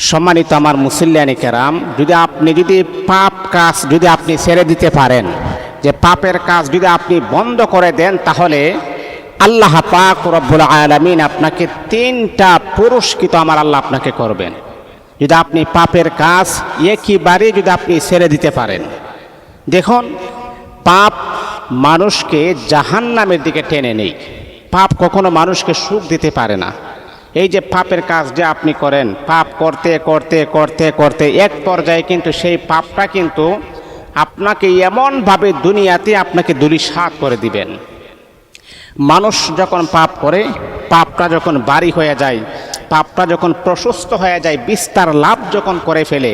সম্মানিত আমার মুসল্লিয়ানি কেরাম, যদি পাপ কাজ যদি আপনি ছেড়ে দিতে পারেন, যে পাপের কাজ যদি আপনি বন্ধ করে দেন, তাহলে আল্লাহ পাক রব্বুল আলামিন আপনাকে 3টা পুরস্কৃত আমার আল্লাহ আপনাকে করবেন। যদি আপনি পাপের কাজ একইবারে যদি আপনি ছেড়ে দিতে পারেন। দেখুন, পাপ মানুষকে জাহান্নামের দিকে টেনে নেয়। পাপ কখনো মানুষকে সুখ দিতে পারে না। এই যে পাপের কাজ যে আপনি করেন, পাপ করতে করতে করতে করতে এক পর্যায়ে কিন্তু সেই পাপটা কিন্তু আপনাকে এমনভাবে দুনিয়াতে আপনাকে ধূলিসাৎ করে দিবেন। মানুষ যখন পাপ করে, পাপটা যখন বাড়ি হয়ে যায়, পাপটা যখন প্রশস্ত হয়ে যায়, বিস্তার লাভ যখন করে ফেলে,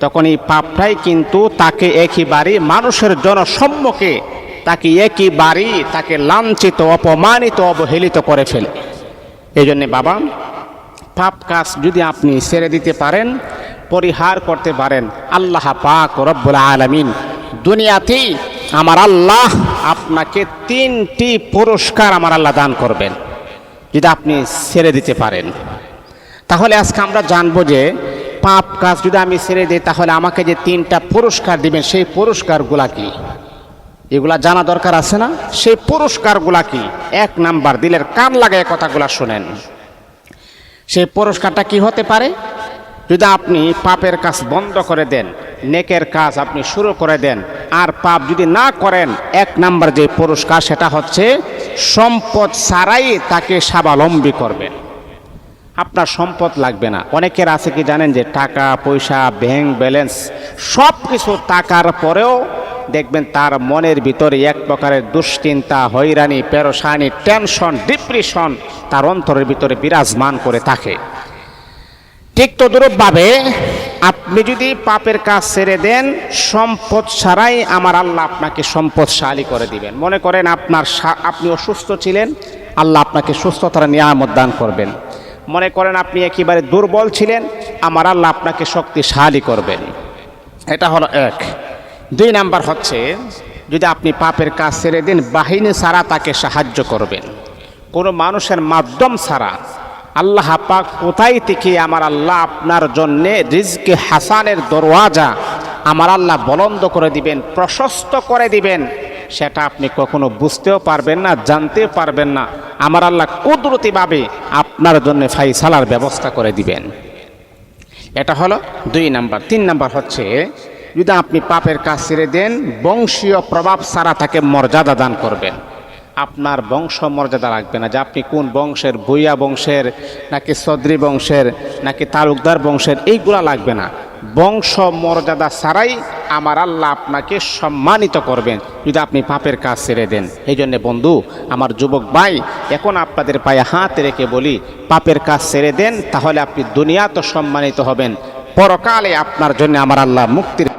তখন এই পাপটাই কিন্তু তাকে একইবারে মানুষের জনসম্মুখে তাকে লাঞ্ছিত, অপমানিত, অবহেলিত করে ফেলে। এই জন্যে বাবা, পাপ কাজ যদি আপনি ছেড়ে দিতে পারেন, পরিহার করতে পারেন, আল্লাহ পাক রব্বুল আলামিন দুনিয়াতেই আমার আল্লাহ আপনাকে 3টি পুরস্কার আমার আল্লাহ দান করবেন, যদি আপনি ছেড়ে দিতে পারেন। তাহলে আজকে আমরা জানবো যে পাপ কাজ যদি আমি ছেড়ে দিই, তাহলে আমাকে যে 3টা পুরস্কার দিবেন, সেই পুরস্কারগুলা কি, এগুলা জানা দরকার আছে না? সেই পুরস্কারগুলা কি? 1 নাম্বার, দিলের কান লাগায় কথাগুলা শুনেন। সেই পুরস্কারটা কি হতে পারে? যদি আপনি পাপের কাজ বন্ধ করে দেন, নেকের কাজ আপনি শুরু করে দেন, আর পাপ যদি না করেন, 1 নাম্বার যে পুরস্কার সেটা হচ্ছে সম্পদ ছাড়াই তাকে স্বাবলম্বী করবেন। আপনার সম্পদ লাগবে না। অনেকের আছে কি জানেন, যে টাকা পয়সা, ব্যাংক ব্যালেন্স সব কিছু টাকার পরেও দেখবেন তার মনের ভিতরে এক প্রকারের দুশ্চিন্তা, হয়রানি, পেরেশানি, টেনশন, ডিপ্রেশন তার অন্তরের ভিতরে বিরাজমান করে থাকে। ঠিক তদ্রূপভাবে আপনি যদি পাপের কাজ ছেড়ে দেন, সম্পদ ছাড়াই আমার আল্লাহ আপনাকে সম্পদশালী করে দিবেন। মনে করেন আপনি অসুস্থ ছিলেন, আল্লাহ আপনাকে সুস্থতার নিয়ামত দান করবেন। মনে করেন আপনি একেবারে দুর্বল ছিলেন, আমার আল্লাহ আপনাকে শক্তিশালী করবেন। এটা হলো 1। 2 নাম্বার হচ্ছে, যদি আপনি পাপের কাজ ছেড়ে দেন, বাহিনী ছাড়া তাকে সাহায্য করবেন। কোনো মানুষের মাধ্যম ছাড়া আল্লাহ পাক কোথায় থেকে আমার আল্লাহ আপনার জন্যে রিজকে হাসানের দরওয়াজা আমার আল্লাহ বলন্দ করে দিবেন, প্রশস্ত করে দিবেন, সেটা আপনি কখনো বুঝতেও পারবেন না, জানতেও পারবেন না। আমার আল্লাহ কুদরতিভাবে আপনার জন্য ফাইসালার ব্যবস্থা করে দিবেন। এটা হলো 2 নাম্বার। 3 নাম্বার হচ্ছে, যদি আপনি পাপের কাজ ছেড়ে দেন, বংশীয় প্রভাব ছাড়া তাকে মর্যাদা দান করবেন। আপনার বংশ মর্যাদা রাখবে না, যে আপনি কোন বংশের, ভূঁইয়া বংশের নাকি চৌধুরী বংশের নাকি তালুকদার বংশের, এইগুলা লাগবে না। বংশ মর্যাদা ছাড়াই আমার আল্লাহ আপনাকে সম্মানিত করবেন যদি আপনি পাপের কাজ ছেড়ে দেন। এই জন্যে বন্ধু, আমার যুবক ভাই, এখন আপনাদের পায়ে হাত রেখে বলি, পাপের কাজ ছেড়ে দেন, তাহলে আপনি দুনিয়া তো সম্মানিত হবেন, পরকালে আপনার জন্য আমার আল্লাহ মুক্তির